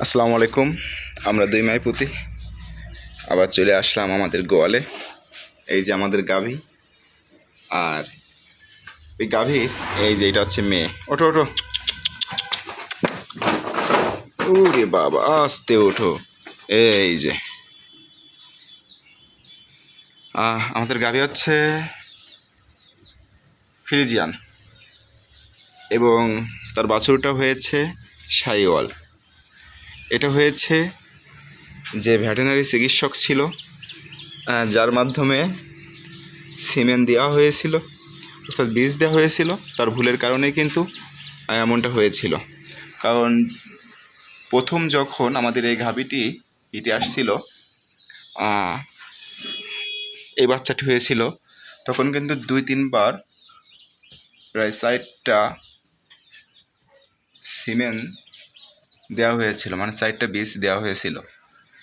আসসালামু আলাইকুম। আমরা দুই মাইপুতি আবার চলে আসলাম আমাদের গোয়ালে। এই যে আমাদের গাভী, আর এই গাভীর এই যে এটা হচ্ছে মেয়ে। ওঠো ওঠো, ওরে বাবা আস্তে ওঠো। এই যে আমাদের গাভী হচ্ছে ফ্রিজিয়ান এবং তার বাছুরটা হয়েছে শাহিওয়াল। এটা হয়েছে যে ভেটেরিনারি চিকিৎসক ছিল, যার মাধ্যমে সিমেন্ট দেওয়া হয়েছিল, অর্থাৎ বীজ দেওয়া হয়েছিল। তার ভুলের কারণে কিন্তু এমনটা হয়েছিল। কারণ প্রথম যখন আমাদের এই গাভীটি হিটে আসছিল, এই বাচ্চাটি হয়েছিল, তখন কিন্তু 2-3 বার প্রায় 4টা সিমেন্ট দেওয়া হয়েছিল, মানে 4টা বীজ দেওয়া হয়েছিল,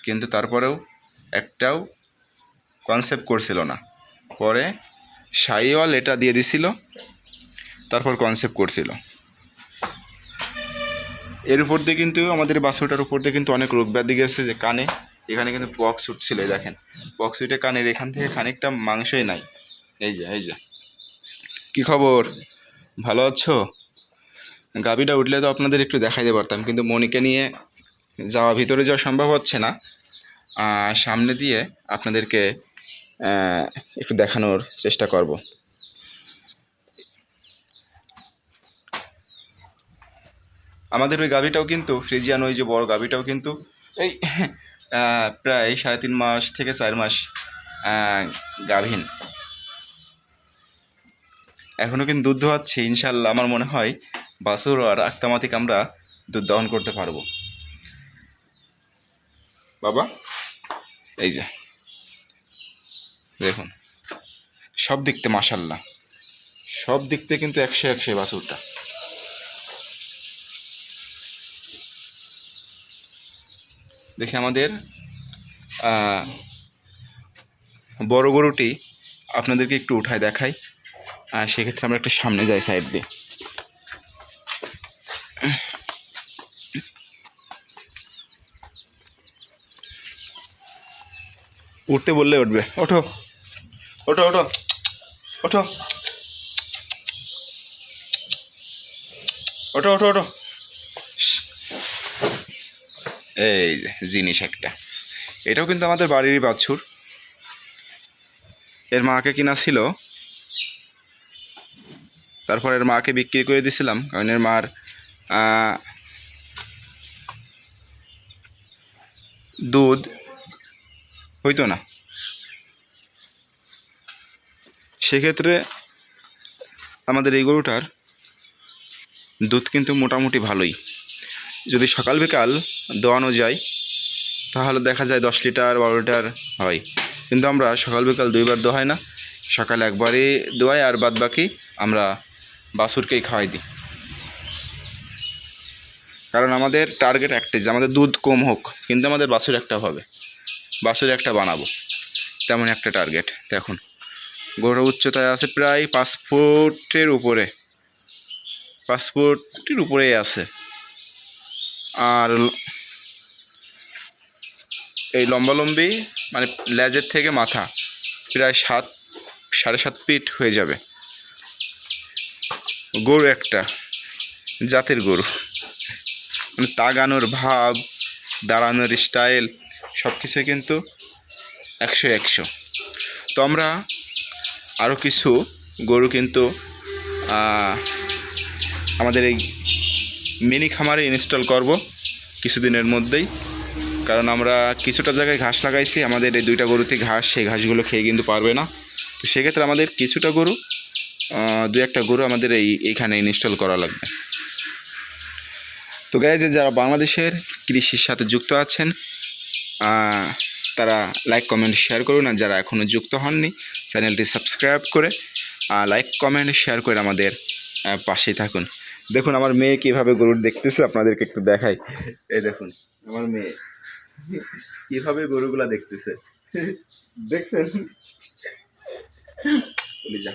কিন্তু তারপরেও একটাও কনসেপ্ট করছিল না। পরে শাহিওয়াল এটা দিয়ে দিছিল, তারপর কনসেপ্ট করছিল। এর উপর দিয়ে কিন্তু আমাদের বাছুরটার উপর দিয়ে কিন্তু অনেক রোগ ব্যাধি গেছে। যে কানে এখানে কিন্তু পক্স উঠছিল, দেখেন পক্স উঠে কানের এখান থেকে খানিকটা মাংসই নাই। এই যে কি খবর, ভালো আছো? গাভীটা উঠলে তো আপনাদের একটু দেখাইতে পারতাম, কিন্তু মনিকে নিয়ে ভিতরে যাওয়া সম্ভব হচ্ছে না। সামনে দিয়ে আপনাদেরকে একটু দেখানোর চেষ্টা করব। আমাদের ওই গাভীটাও কিন্তু ফ্রিজিয়ান, ওই যে বড় গাভীটাও কিন্তু এই প্রায় 3.5 মাস থেকে 4 মাস গাভীন। এখনও কিন্তু দুধ দোয়াচ্ছি। ইনশাল্লাহ আমার মনে হয় বাছুর আর আক্তামাতিক আমরা দুধ দহন করতে পারবো। বাবা এই যে দেখুন, সব দিকতে মাশাল্লাহ, সব দিকতে কিন্তু 100 বাছুরটা। দেখি আমাদের বড় গরুটি আপনাদেরকে একটু উঠায় দেখাই। সেক্ষেত্রে আমরা একটু সামনে যাই সাইড দিয়ে। উঠতে বললে উঠবে। ওঠো ওঠো ওঠো ওঠো ওঠো ওঠো ওঠো। এই জিনিস একটা, এটাও কিন্তু আমাদের বাড়িরই বাছুর। এর মাকে কিনা ছিল, তারপর এর মাকে বিক্রি করে দিয়েছিলাম, কারণ এর মার দুধ হইতো না। সেক্ষেত্রে আমাদের এই গরুটার দুধ কিন্তু মোটামুটি ভালোই। যদি সকাল বিকাল দোয়ানো যায় তাহলে দেখা যায় 10 লিটার 12 লিটার হয়, কিন্তু আমরা সকাল বিকাল 2বার দোহাই না, সকালে একবারই দোয়াই, আর বাদ বাকি আমরা বাছুরকেই খাওয়াই দিই। কারণ আমাদের টার্গেট একটাই, যে আমাদের দুধ কম হোক, কিন্তু আমাদের বাছুর একটা হবে, বাছুর একটা বানাবো, তেমন একটা টার্গেট। দেখুন গরুর উচ্চতায় আছে প্রায় 5 ফুটের উপরে, 5 ফুটের উপরেই আছে। আর এই লম্বালম্বি মানে লেজের থেকে মাথা প্রায় 7-7.5 ফিট হয়ে যাবে। গরু একটা জাতের গরু, মানে তাগানোর ভাব, দাঁড়ানোর স্টাইল সব কিছুই কিন্তু 100। তো আমরা আরও কিছু গরু কিন্তু আমাদের এই মিনি খামারে ইনস্টল করব কিছুদিনের মধ্যেই। কারণ আমরা কিছুটা জায়গায় ঘাস লাগাইছি, আমাদের এই 2টা গরুতে ঘাস, সেই ঘাসগুলো খেয়ে কিন্তু পারবে না। তো সেক্ষেত্রে আমাদের কিছুটা গরু, 2-1টা গরু আমাদের এইখানে ইনস্টল করা লাগবে। তো গাইজ, যারা বাংলাদেশের কৃষির সাথে যুক্ত আছেন তারা লাইক কমেন্ট শেয়ার করুন, আর যারা এখনও যুক্ত হননি চ্যানেলটি সাবস্ক্রাইব করে লাইক কমেন্ট শেয়ার করে আমাদের পাশেই থাকুন। দেখুন আমার মেয়ে কীভাবে গরুর দেখতেছে, আপনাদেরকে একটু দেখাই। এই দেখুন আমার মেয়ে কীভাবে গরুগুলা দেখতেছে, দেখছেন? যা